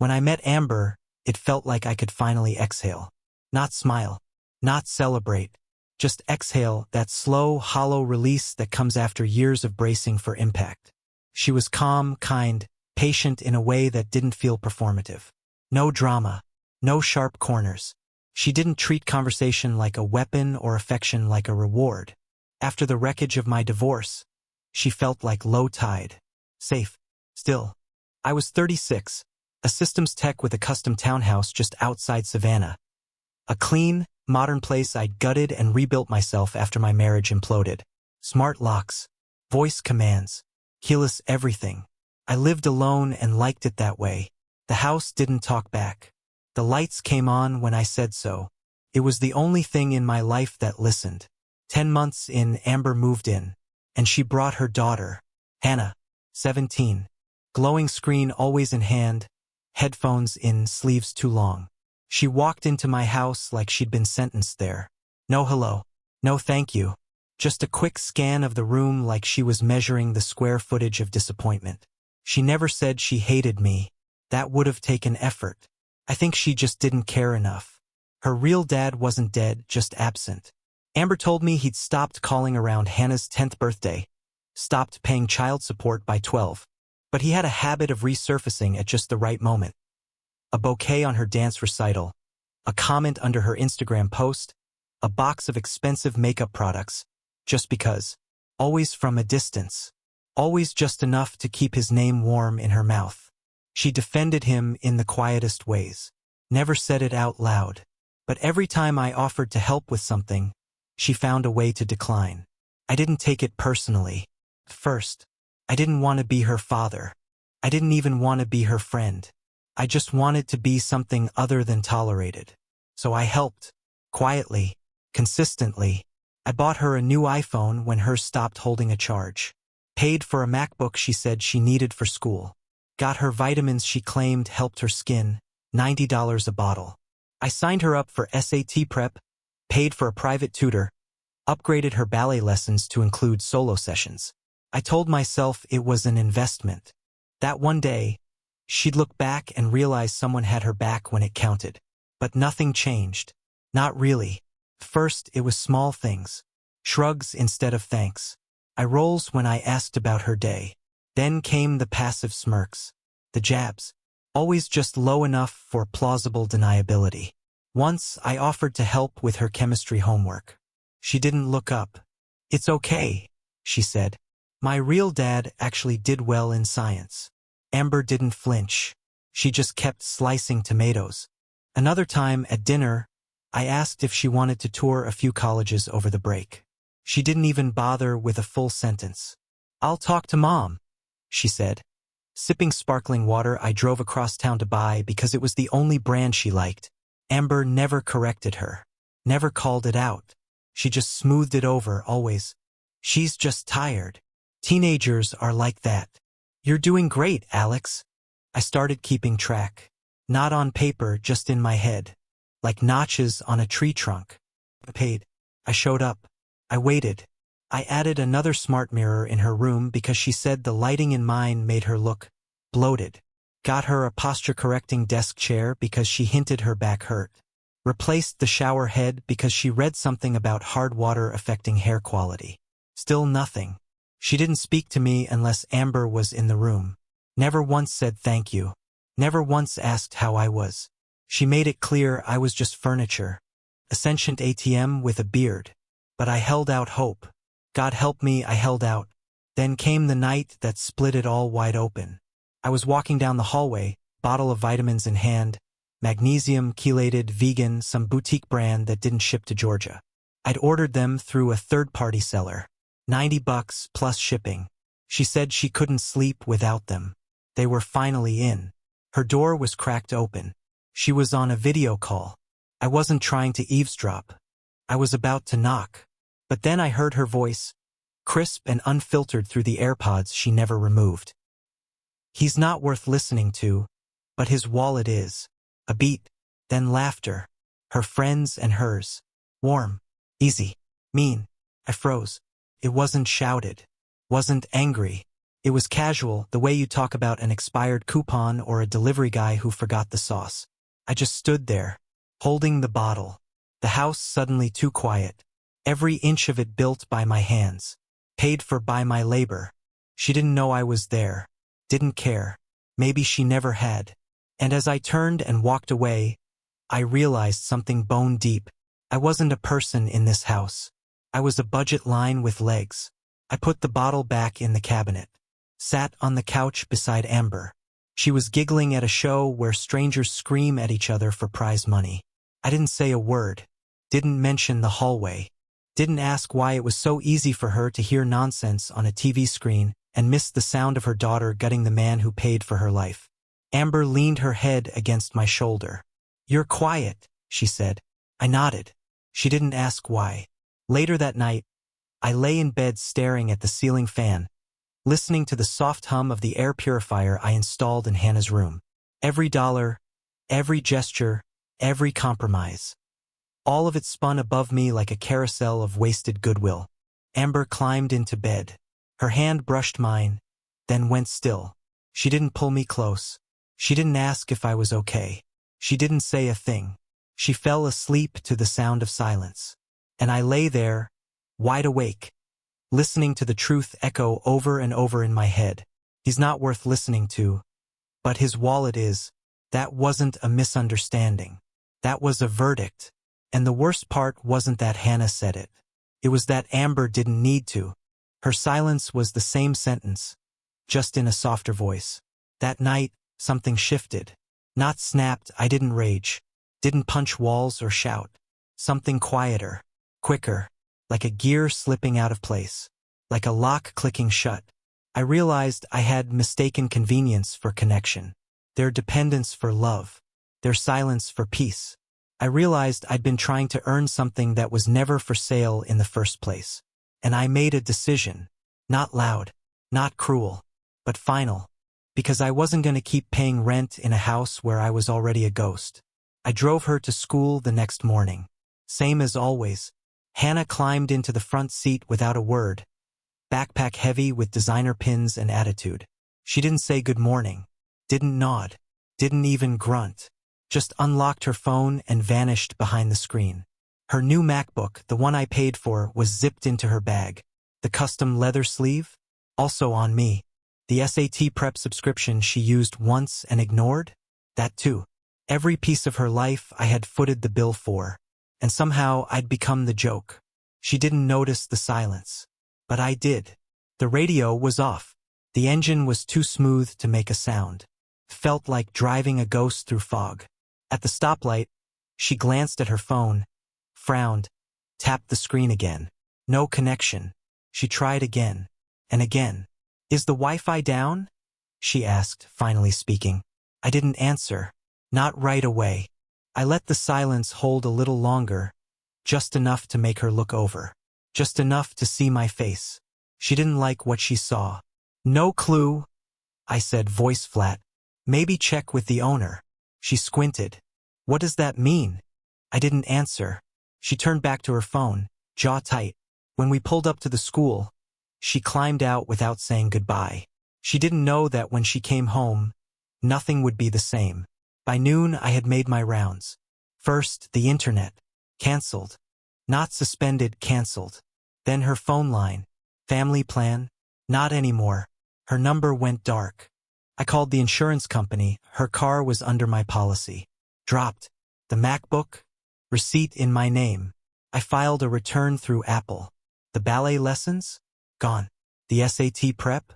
When I met Amber, it felt like I could finally exhale. Not smile. Not celebrate. Just exhale, that slow, hollow release that comes after years of bracing for impact. She was calm, kind, patient in a way that didn't feel performative. No drama. No sharp corners. She didn't treat conversation like a weapon or affection like a reward. After the wreckage of my divorce, she felt like low tide. Safe. Still. I was 36, a systems tech with a custom townhouse just outside Savannah. A clean, modern place I'd gutted and rebuilt myself after my marriage imploded. Smart locks. Voice commands. Keyless everything. I lived alone and liked it that way. The house didn't talk back. The lights came on when I said so. It was the only thing in my life that listened. 10 months in, Amber moved in, and she brought her daughter, Hannah, 17. Glowing screen always in hand, headphones in, sleeves too long. She walked into my house like she'd been sentenced there. No hello. No thank you. Just a quick scan of the room like she was measuring the square footage of disappointment. She never said she hated me. That would have taken effort. I think she just didn't care enough. Her real dad wasn't dead, just absent. Amber told me he'd stopped calling around Hannah's 10th birthday, stopped paying child support by 12. But he had a habit of resurfacing at just the right moment. A bouquet on her dance recital, a comment under her Instagram post, a box of expensive makeup products, just because. Always from a distance. Always just enough to keep his name warm in her mouth. She defended him in the quietest ways. Never said it out loud. But every time I offered to help with something, she found a way to decline. I didn't take it personally. First, I didn't want to be her father. I didn't even want to be her friend. I just wanted to be something other than tolerated. So I helped. Quietly. Consistently. I bought her a new iPhone when hers stopped holding a charge. Paid for a MacBook she said she needed for school. Got her vitamins she claimed helped her skin, $90 a bottle. I signed her up for SAT prep, paid for a private tutor, upgraded her ballet lessons to include solo sessions. I told myself it was an investment. That one day, she'd look back and realize someone had her back when it counted. But nothing changed. Not really. First, it was small things. Shrugs instead of thanks. Eye rolls when I asked about her day. Then came the passive smirks. The jabs. Always just low enough for plausible deniability. Once, I offered to help with her chemistry homework. She didn't look up. It's okay, she said. My real dad actually did well in science. Amber didn't flinch. She just kept slicing tomatoes. Another time, at dinner, I asked if she wanted to tour a few colleges over the break. She didn't even bother with a full sentence. I'll talk to Mom, she said. Sipping sparkling water I drove across town to buy because it was the only brand she liked. Amber never corrected her. Never called it out. She just smoothed it over, always. She's just tired. Teenagers are like that. You're doing great, Alex. I started keeping track. Not on paper, just in my head. Like notches on a tree trunk. I paid. I showed up. I waited. I added another smart mirror in her room because she said the lighting in mine made her look bloated. Got her a posture-correcting desk chair because she hinted her back hurt. Replaced the shower head because she read something about hard water affecting hair quality. Still nothing. She didn't speak to me unless Amber was in the room. Never once said thank you. Never once asked how I was. She made it clear I was just furniture. A sentient ATM with a beard. But I held out hope. God help me, I held out. Then came the night that split it all wide open. I was walking down the hallway, bottle of vitamins in hand, magnesium, chelated, vegan, some boutique brand that didn't ship to Georgia. I'd ordered them through a third-party seller. $90 plus shipping. She said she couldn't sleep without them. They were finally in. Her door was cracked open. She was on a video call. I wasn't trying to eavesdrop. I was about to knock. But then I heard her voice, crisp and unfiltered through the AirPods she never removed. He's not worth listening to, but his wallet is. A beat, then laughter. Her friends and hers. Warm, easy, mean. I froze. It wasn't shouted. Wasn't angry. It was casual, the way you talk about an expired coupon or a delivery guy who forgot the sauce. I just stood there, holding the bottle. The house suddenly too quiet. Every inch of it built by my hands. Paid for by my labor. She didn't know I was there. Didn't care. Maybe she never had. And as I turned and walked away, I realized something bone deep. I wasn't a person in this house. I was a budget line with legs. I put the bottle back in the cabinet. Sat on the couch beside Amber. She was giggling at a show where strangers scream at each other for prize money. I didn't say a word. Didn't mention the hallway. Didn't ask why it was so easy for her to hear nonsense on a TV screen and miss the sound of her daughter gutting the man who paid for her life. Amber leaned her head against my shoulder. "You're quiet," she said. I nodded. She didn't ask why. Later that night, I lay in bed staring at the ceiling fan, listening to the soft hum of the air purifier I installed in Hannah's room. Every dollar, every gesture, every compromise. All of it spun above me like a carousel of wasted goodwill. Amber climbed into bed. Her hand brushed mine, then went still. She didn't pull me close. She didn't ask if I was okay. She didn't say a thing. She fell asleep to the sound of silence. And I lay there, wide awake, listening to the truth echo over and over in my head. He's not worth listening to, but his wallet is. That wasn't a misunderstanding. That was a verdict. And the worst part wasn't that Hannah said it. It was that Amber didn't need to. Her silence was the same sentence, just in a softer voice. That night, something shifted. Not snapped, I didn't rage. Didn't punch walls or shout. Something quieter, quicker, like a gear slipping out of place, like a lock clicking shut. I realized I had mistaken convenience for connection, their dependence for love, their silence for peace. I realized I'd been trying to earn something that was never for sale in the first place. And I made a decision, not loud, not cruel, but final, because I wasn't going to keep paying rent in a house where I was already a ghost. I drove her to school the next morning. Same as always. Hannah climbed into the front seat without a word, backpack heavy with designer pins and attitude. She didn't say good morning, didn't nod, didn't even grunt, just unlocked her phone and vanished behind the screen. Her new MacBook, the one I paid for, was zipped into her bag. The custom leather sleeve? Also on me. The SAT prep subscription she used once and ignored? That too. Every piece of her life I had footed the bill for. And somehow I'd become the joke. She didn't notice the silence. But I did. The radio was off. The engine was too smooth to make a sound. Felt like driving a ghost through fog. At the stoplight, she glanced at her phone, frowned, tapped the screen again. No connection. She tried again, and again. "Is the Wi-Fi down?" she asked, finally speaking. I didn't answer. Not right away. I let the silence hold a little longer, just enough to make her look over. Just enough to see my face. She didn't like what she saw. "No clue," I said, voice flat. "Maybe check with the owner." She squinted. "What does that mean?" I didn't answer. She turned back to her phone, jaw tight. When we pulled up to the school, she climbed out without saying goodbye. She didn't know that when she came home, nothing would be the same. By noon, I had made my rounds. First, the internet. Cancelled. Not suspended, cancelled. Then her phone line. Family plan. Not anymore. Her number went dark. I called the insurance company. Her car was under my policy. Dropped. The MacBook. Receipt in my name. I filed a return through Apple. The ballet lessons? Gone. The SAT prep?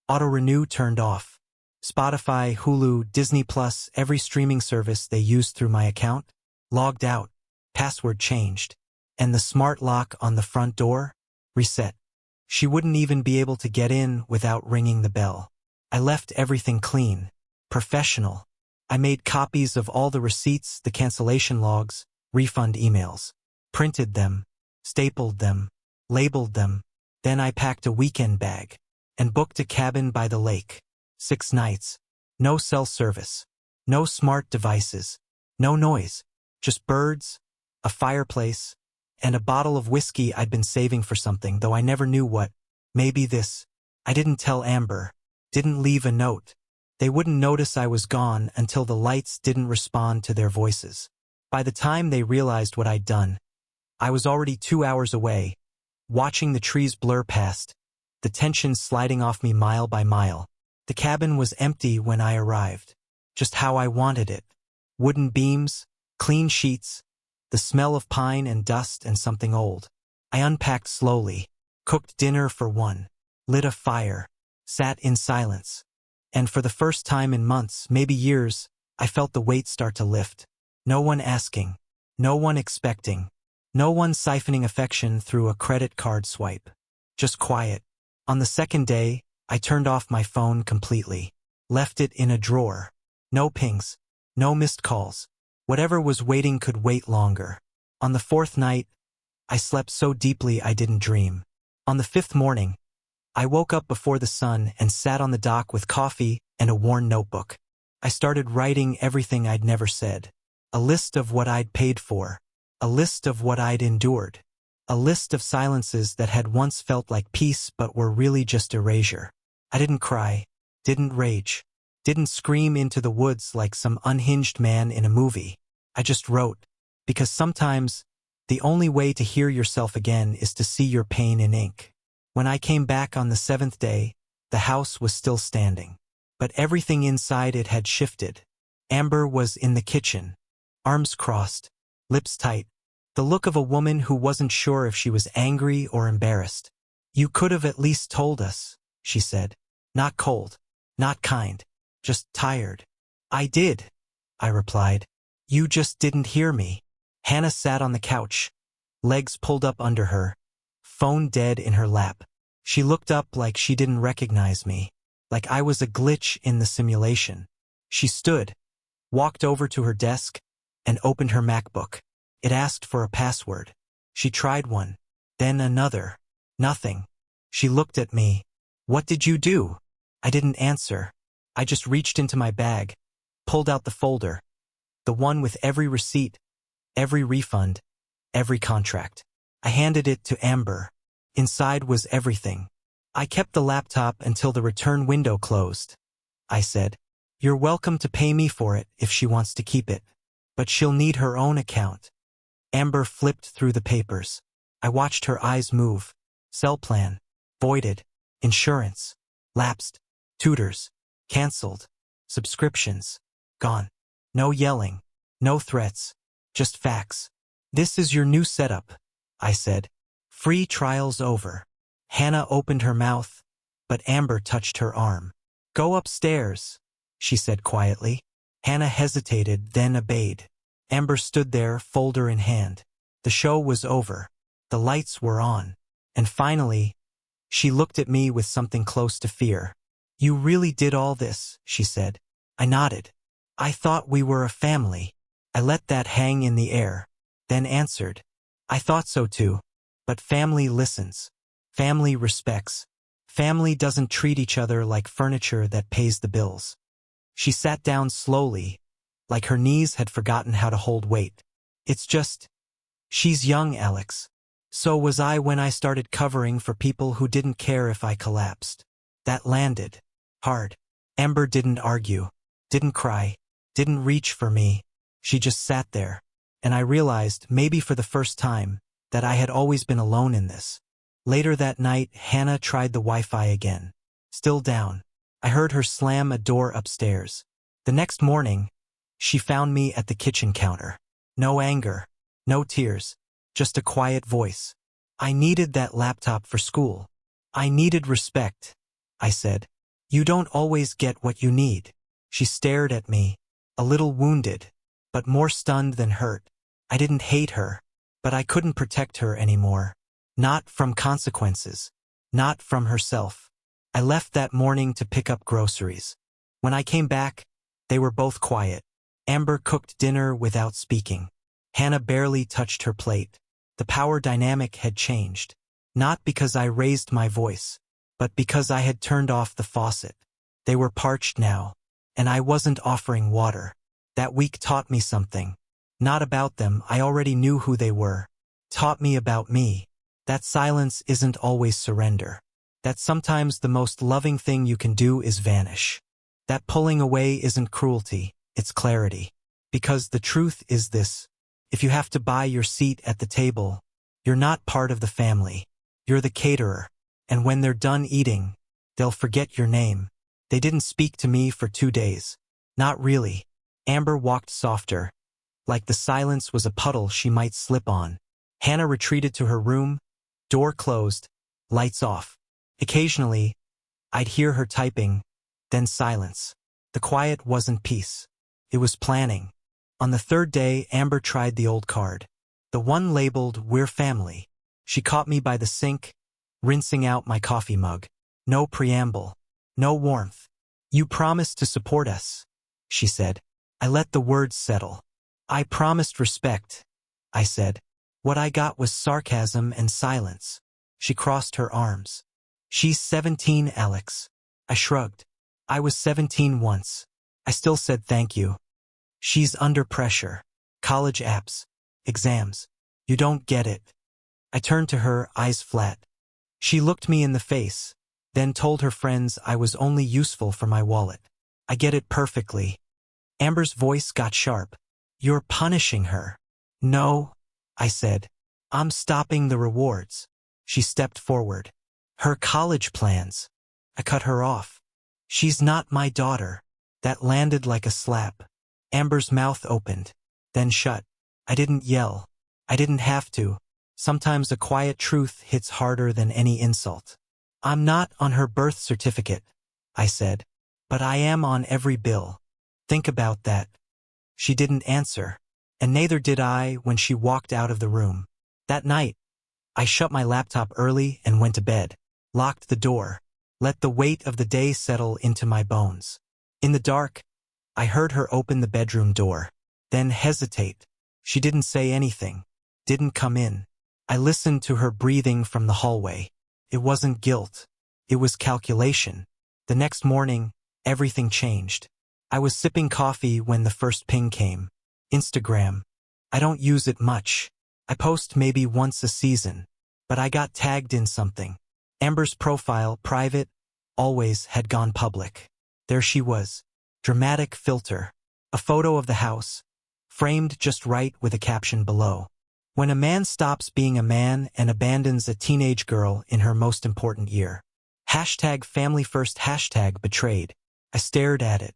Auto-renew turned off. Spotify, Hulu, Disney Plus, every streaming service they used through my account? Logged out. Password changed. And the smart lock on the front door? Reset. She wouldn't even be able to get in without ringing the bell. I left everything clean. Professional. I made copies of all the receipts, the cancellation logs, refund emails. Printed them. Stapled them. Labeled them. Then I packed a weekend bag. And booked a cabin by the lake. 6 nights. No cell service. No smart devices. No noise. Just birds, a fireplace, and a bottle of whiskey I'd been saving for something, though I never knew what. Maybe this. I didn't tell Amber. didn't leave a note. They wouldn't notice I was gone until the lights didn't respond to their voices. By the time they realized what I'd done, I was already 2 hours away, watching the trees blur past, the tension sliding off me mile by mile. The cabin was empty when I arrived, just how I wanted it. Wooden beams, clean sheets, the smell of pine and dust and something old. I unpacked slowly, cooked dinner for one, lit a fire, sat in silence. And for the first time in months, maybe years, I felt the weight start to lift. No one asking, no one expecting, no one siphoning affection through a credit card swipe. Just quiet. On the second day, I turned off my phone completely, left it in a drawer. No pings, no missed calls. Whatever was waiting could wait longer. On the fourth night, I slept so deeply I didn't dream. On the fifth morning, I woke up before the sun and sat on the dock with coffee and a worn notebook. I started writing everything I'd never said. A list of what I'd paid for. A list of what I'd endured. A list of silences that had once felt like peace but were really just erasure. I didn't cry, didn't rage, didn't scream into the woods like some unhinged man in a movie. I just wrote, because sometimes the only way to hear yourself again is to see your pain in ink. When I came back on the seventh day, the house was still standing. But everything inside it had shifted. Amber was in the kitchen, arms crossed, lips tight, the look of a woman who wasn't sure if she was angry or embarrassed. "You could have at least told us," she said. Not cold, not kind, just tired. "I did," I replied. "You just didn't hear me." Hannah sat on the couch, legs pulled up under her, phone dead in her lap. She looked up like she didn't recognize me, like I was a glitch in the simulation. She stood, walked over to her desk, and opened her MacBook. It asked for a password. She tried one, then another. Nothing. She looked at me. "What did you do?" I didn't answer. I just reached into my bag, pulled out the folder, the one with every receipt, every refund, every contract. I handed it to Amber. Inside was everything. "I kept the laptop until the return window closed," I said. "You're welcome to pay me for it if she wants to keep it. But she'll need her own account." Amber flipped through the papers. I watched her eyes move. Cell plan, voided, insurance, lapsed, tutors, canceled, subscriptions, gone. No yelling, no threats, just facts. "This is your new setup," I said. "Free trials over." Hannah opened her mouth, but Amber touched her arm. "Go upstairs," she said quietly. Hannah hesitated, then obeyed. Amber stood there, folder in hand. The show was over. The lights were on. And finally, she looked at me with something close to fear. "You really did all this," she said. I nodded. "I thought we were a family." I let that hang in the air, then answered, "I thought so too. But family listens. Family respects. Family doesn't treat each other like furniture that pays the bills." She sat down slowly, like her knees had forgotten how to hold weight. "It's just, she's young, Alex. So was I when I started covering for people who didn't care if I collapsed." That landed hard. Amber didn't argue, didn't cry, didn't reach for me. She just sat there. And I realized, maybe for the first time, that I had always been alone in this. Later that night, Hannah tried the Wi-Fi again. Still down. I heard her slam a door upstairs. The next morning, she found me at the kitchen counter. No anger, no tears, just a quiet voice. "I needed that laptop for school. I needed respect," I said. "You don't always get what you need." She stared at me, a little wounded, but more stunned than hurt. I didn't hate her, but I couldn't protect her anymore. Not from consequences. Not from herself. I left that morning to pick up groceries. When I came back, they were both quiet. Amber cooked dinner without speaking. Hannah barely touched her plate. The power dynamic had changed. Not because I raised my voice, but because I had turned off the faucet. They were parched now, and I wasn't offering water. That week taught me something. Not about them, I already knew who they were. Taught me about me. That silence isn't always surrender. That sometimes the most loving thing you can do is vanish. That pulling away isn't cruelty, it's clarity. Because the truth is this: if you have to buy your seat at the table, you're not part of the family. You're the caterer. And when they're done eating, they'll forget your name. They didn't speak to me for 2 days. Not really. Amber walked softer, like the silence was a puddle she might slip on. Hannah retreated to her room, door closed, lights off. Occasionally, I'd hear her typing, then silence. The quiet wasn't peace. It was planning. On the 3rd day, Amber tried the old card. The one labeled, "We're family." She caught me by the sink, rinsing out my coffee mug. No preamble. No warmth. "You promised to support us," she said. I let the words settle. "I promised respect," I said. What I got was sarcasm and silence. She crossed her arms. "She's 17, Alex." I shrugged. I was 17 once. I still said thank you. "She's under pressure. College apps. Exams. You don't get it." I turned to her, eyes flat. She looked me in the face, then told her friends I was only useful for my wallet. "I get it perfectly." Amber's voice got sharp. "You're punishing her." "No," I said. "I'm stopping the rewards." She stepped forward. "Her college plans." I cut her off. "She's not my daughter." That landed like a slap. Amber's mouth opened, then shut. I didn't yell. I didn't have to. Sometimes a quiet truth hits harder than any insult. "I'm not on her birth certificate," I said. "But I am on every bill. Think about that." She didn't answer, and neither did I when she walked out of the room. That night, I shut my laptop early and went to bed, locked the door, let the weight of the day settle into my bones. In the dark, I heard her open the bedroom door, then hesitate. She didn't say anything, didn't come in. I listened to her breathing from the hallway. It wasn't guilt. It was calculation. The next morning, everything changed. I was sipping coffee when the first ping came. Instagram. I don't use it much. I post maybe once a season. But I got tagged in something. Amber's profile, private, always had gone public. There she was. Dramatic filter. A photo of the house, framed just right with a caption below. "When a man stops being a man and abandons a teenage girl in her most important year." #FamilyFirst #betrayed. I stared at it.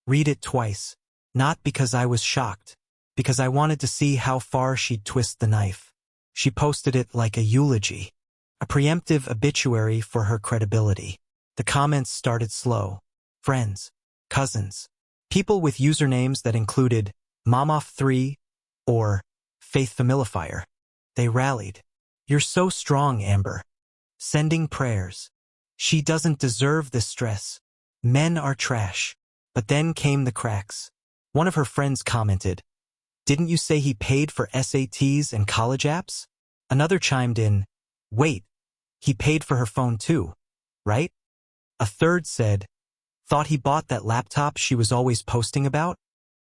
Read it twice. Not because I was shocked. Because I wanted to see how far she'd twist the knife. She posted it like a eulogy. A preemptive obituary for her credibility. The comments started slow. Friends. Cousins. People with usernames that included Momoff3 or Faith Familifier. They rallied. "You're so strong, Amber." Sending prayers. "She doesn't deserve this stress. Men are trash." But then came the cracks. One of her friends commented, "Didn't you say he paid for SATs and college apps?" Another chimed in, "Wait, he paid for her phone too, right?" A third said, "Thought he bought that laptop she was always posting about?"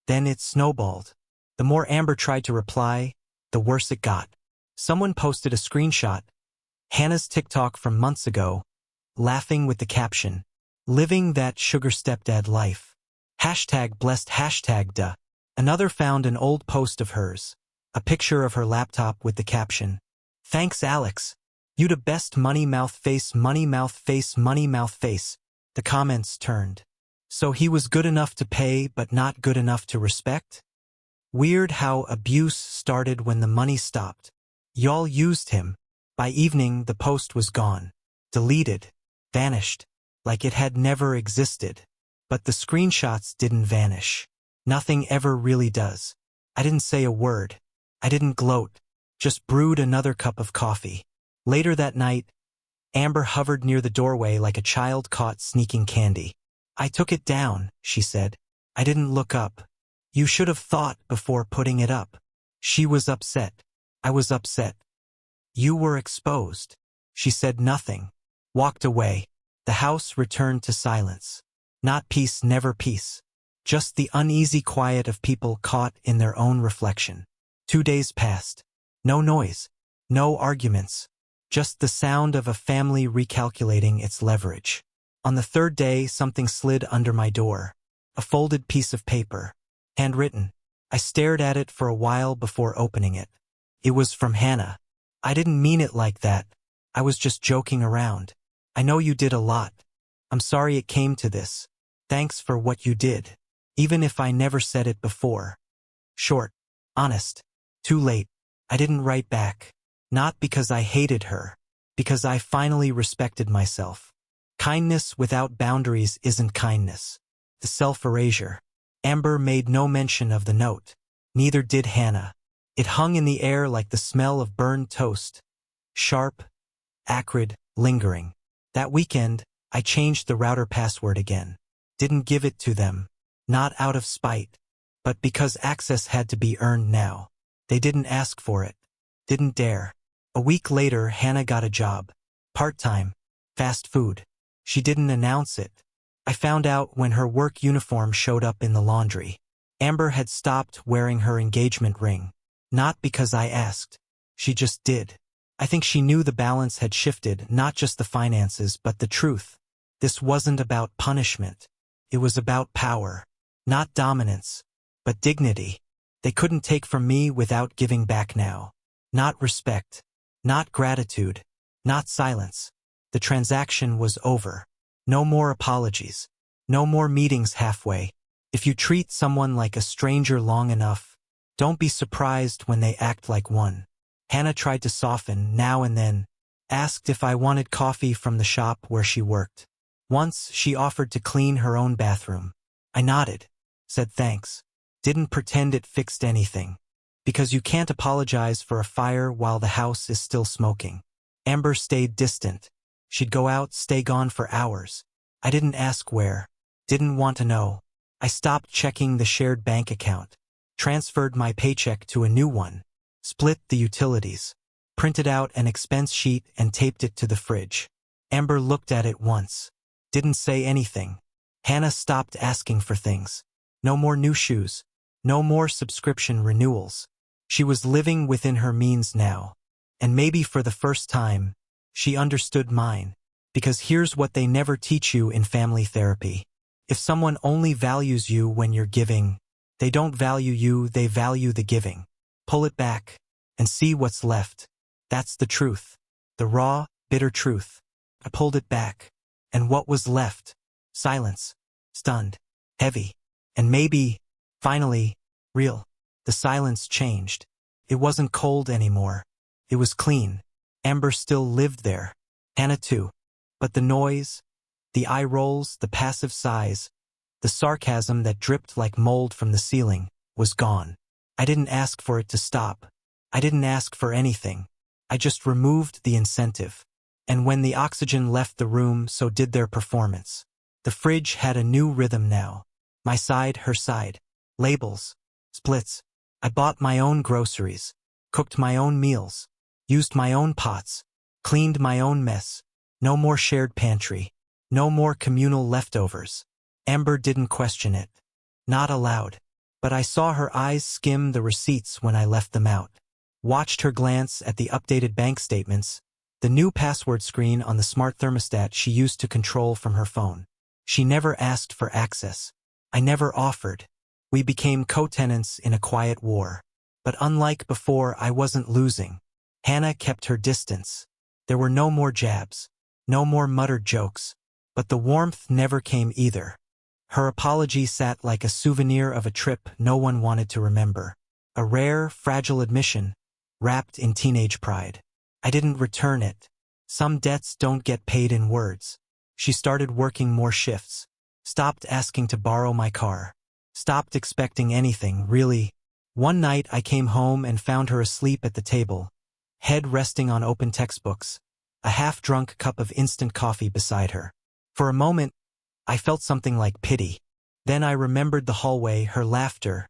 Then it snowballed. The more Amber tried to reply, the worse it got. Someone posted a screenshot, Hannah's TikTok from months ago, laughing with the caption, "Living that sugar stepdad life." #blessed #duh. Another found an old post of hers, a picture of her laptop with the caption, "Thanks, Alex. You the best money mouth face, money mouth face, money mouth face." The comments turned. So he was good enough to pay but not good enough to respect? Weird how abuse started when the money stopped. Y'all used him. By evening, the post was gone. Deleted. Vanished. Like it had never existed. But the screenshots didn't vanish. Nothing ever really does. I didn't say a word. I didn't gloat. Just brewed another cup of coffee. Later that night, Amber hovered near the doorway like a child caught sneaking candy. "I took it down," she said. "I didn't look up." "You should have thought before putting it up." She was upset. I was upset. "You were exposed." She said nothing. Walked away. The house returned to silence. Not peace, never peace. Just the uneasy quiet of people caught in their own reflection. 2 days passed. No noise. No arguments. Just the sound of a family recalculating its leverage. On the third day, something slid under my door. A folded piece of paper. Handwritten. I stared at it for a while before opening it. It was from Hannah. I didn't mean it like that. I was just joking around. I know you did a lot. I'm sorry it came to this. Thanks for what you did. Even if I never said it before. Short. Honest. Too late. I didn't write back. Not because I hated her. Because I finally respected myself. Kindness without boundaries isn't kindness. The self-erasure. Amber made no mention of the note. Neither did Hannah. It hung in the air like the smell of burned toast. Sharp, acrid, lingering. That weekend, I changed the router password again. Didn't give it to them. Not out of spite. But because access had to be earned now. They didn't ask for it. Didn't dare. A week later, Hannah got a job. Part-time. Fast food. She didn't announce it. I found out when her work uniform showed up in the laundry. Amber had stopped wearing her engagement ring. Not because I asked. She just did. I think she knew the balance had shifted, not just the finances, but the truth. This wasn't about punishment. It was about power. Not dominance, but dignity. They couldn't take from me without giving back now. Not respect. Not gratitude. Not silence. The transaction was over. No more apologies. No more meetings halfway. If you treat someone like a stranger long enough, don't be surprised when they act like one. Hannah tried to soften now and then, asked if I wanted coffee from the shop where she worked. Once, she offered to clean her own bathroom. I nodded, said thanks. Didn't pretend it fixed anything. Because you can't apologize for a fire while the house is still smoking. Amber stayed distant. She'd go out, stay gone for hours. I didn't ask where. Didn't want to know. I stopped checking the shared bank account. Transferred my paycheck to a new one. Split the utilities. Printed out an expense sheet and taped it to the fridge. Amber looked at it once. Didn't say anything. Hannah stopped asking for things. No more new shoes. No more subscription renewals. She was living within her means now. And maybe for the first time, she understood mine. Because here's what they never teach you in family therapy. If someone only values you when you're giving, they don't value you, they value the giving. Pull it back and see what's left. That's the truth. The raw, bitter truth. I pulled it back. And what was left? Silence. Stunned. Heavy. And maybe, finally, real. The silence changed. It wasn't cold anymore. It was clean. Amber still lived there. Hannah too. But the noise, the eye rolls, the passive sighs, the sarcasm that dripped like mold from the ceiling, was gone. I didn't ask for it to stop. I didn't ask for anything. I just removed the incentive. And when the oxygen left the room, so did their performance. The fridge had a new rhythm now. My side, her side. Labels. Splits. I bought my own groceries. Cooked my own meals. Used my own pots. Cleaned my own mess. No more shared pantry. No more communal leftovers. Amber didn't question it. Not aloud. But I saw her eyes skim the receipts when I left them out. Watched her glance at the updated bank statements, the new password screen on the smart thermostat she used to control from her phone. She never asked for access. I never offered. We became co-tenants in a quiet war. But unlike before, I wasn't losing. Hannah kept her distance. There were no more jabs. No more muttered jokes. But the warmth never came either. Her apology sat like a souvenir of a trip no one wanted to remember. A rare, fragile admission, wrapped in teenage pride. I didn't return it. Some debts don't get paid in words. She started working more shifts. Stopped asking to borrow my car. Stopped expecting anything, really. One night I came home and found her asleep at the table, head resting on open textbooks, a half-drunk cup of instant coffee beside her. For a moment, I felt something like pity. Then I remembered the hallway, her laughter,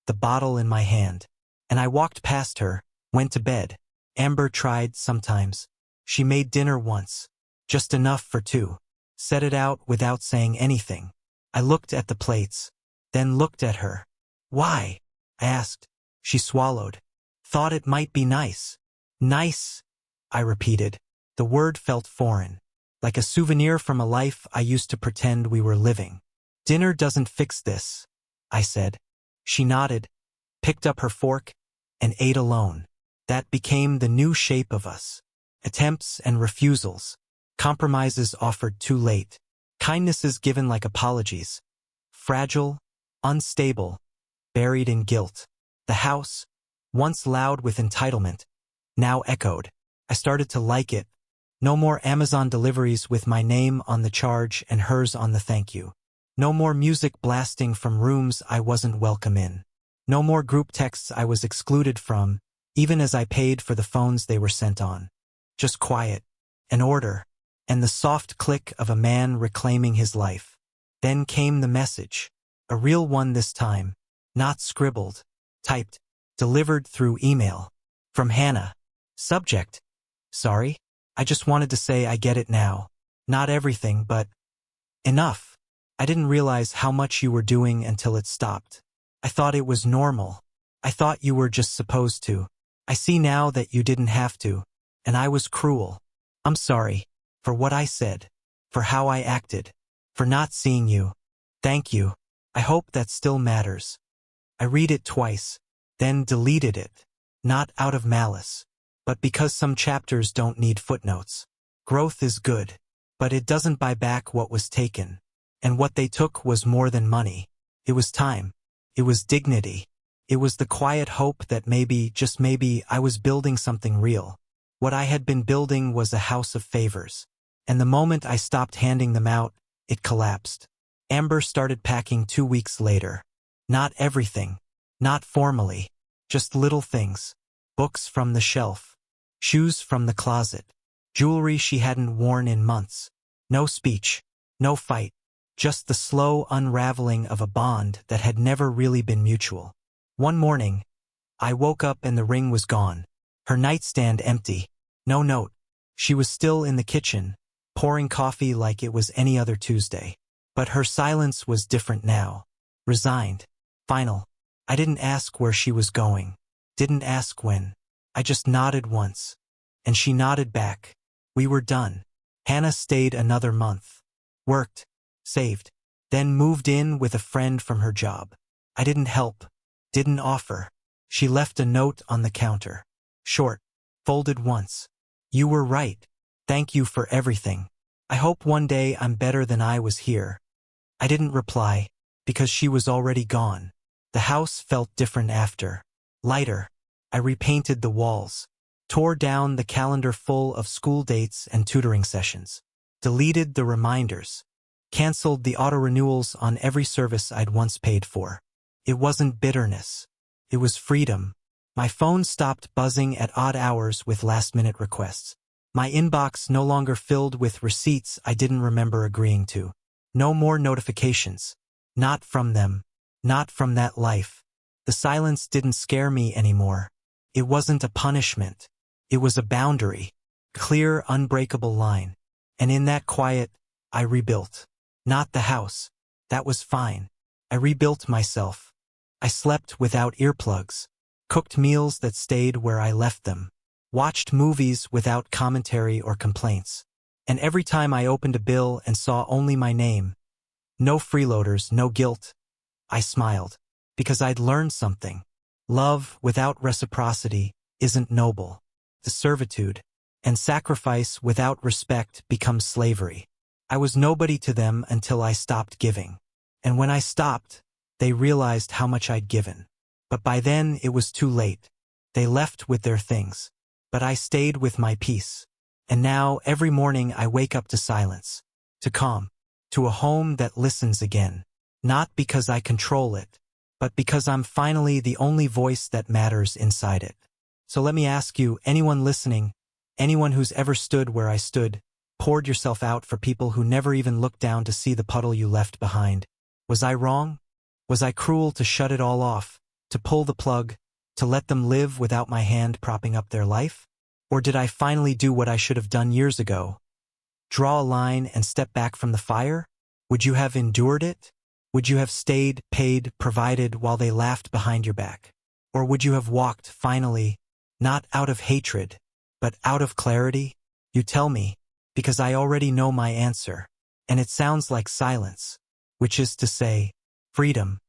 the bottle in my hand. And I walked past her, went to bed. Amber tried sometimes. She made dinner once. Just enough for two. Set it out without saying anything. I looked at the plates, then looked at her. Why? I asked. She swallowed. Thought it might be nice. Nice, I repeated. The word felt foreign, like a souvenir from a life I used to pretend we were living. "Dinner doesn't fix this," I said. She nodded, picked up her fork, and ate alone. That became the new shape of us. Attempts and refusals. Compromises offered too late. Kindnesses given like apologies. Fragile, unstable, buried in guilt. The house, once loud with entitlement, now echoed. I started to like it. No more Amazon deliveries with my name on the charge and hers on the thank you. No more music blasting from rooms I wasn't welcome in. No more group texts I was excluded from, even as I paid for the phones they were sent on. Just quiet, an order, and the soft click of a man reclaiming his life. Then came the message. A real one this time, not scribbled, typed, delivered through email. From Hannah. Subject: "Sorry, I just wanted to say I get it now. Not everything, but enough. I didn't realize how much you were doing until it stopped. I thought it was normal. I thought you were just supposed to. I see now that you didn't have to, and I was cruel. I'm sorry, for what I said, for how I acted, for not seeing you. Thank you. I hope that still matters." I read it twice, then deleted it, not out of malice, but because some chapters don't need footnotes. Growth is good, but it doesn't buy back what was taken. And what they took was more than money. It was time. It was dignity. It was the quiet hope that maybe, just maybe, I was building something real. What I had been building was a house of favors. And the moment I stopped handing them out, it collapsed. Amber started packing 2 weeks later. Not everything. Not formally. Just little things. Books from the shelf. Shoes from the closet. Jewelry she hadn't worn in months. No speech. No fight. Just the slow unraveling of a bond that had never really been mutual. One morning, I woke up and the ring was gone. Her nightstand empty. No note. She was still in the kitchen, pouring coffee like it was any other Tuesday. But her silence was different now. Resigned. Final. I didn't ask where she was going. Didn't ask when. I just nodded once. And she nodded back. We were done. Hannah stayed another month. Worked. Saved. Then moved in with a friend from her job. I didn't help. Didn't offer. She left a note on the counter. Short. Folded once. You were right. Thank you for everything. I hope one day I'm better than I was here. I didn't reply, because she was already gone. The house felt different after. Lighter. I repainted the walls. Tore down the calendar full of school dates and tutoring sessions. Deleted the reminders. Canceled the auto-renewals on every service I'd once paid for. It wasn't bitterness. It was freedom. My phone stopped buzzing at odd hours with last-minute requests. My inbox no longer filled with receipts I didn't remember agreeing to. No more notifications. Not from them. Not from that life. The silence didn't scare me anymore. It wasn't a punishment. It was a boundary. Clear, unbreakable line. And in that quiet, I rebuilt. Not the house. That was fine. I rebuilt myself. I slept without earplugs. Cooked meals that stayed where I left them. Watched movies without commentary or complaints. And every time I opened a bill and saw only my name, no freeloaders, no guilt, I smiled. Because I'd learned something. Love without reciprocity isn't noble. The servitude and sacrifice without respect becomes slavery. I was nobody to them until I stopped giving. And when I stopped, they realized how much I'd given. But by then it was too late. They left with their things. But I stayed with my peace. And now every morning I wake up to silence. To calm. To a home that listens again. Not because I control it, but because I'm finally the only voice that matters inside it. So let me ask you, anyone listening, anyone who's ever stood where I stood, poured yourself out for people who never even looked down to see the puddle you left behind. Was I wrong? Was I cruel to shut it all off, to pull the plug, to let them live without my hand propping up their life? Or did I finally do what I should have done years ago? Draw a line and step back from the fire? Would you have endured it? Would you have stayed, paid, provided while they laughed behind your back? Or would you have walked, finally, not out of hatred, but out of clarity? You tell me, because I already know my answer, and it sounds like silence, which is to say, freedom.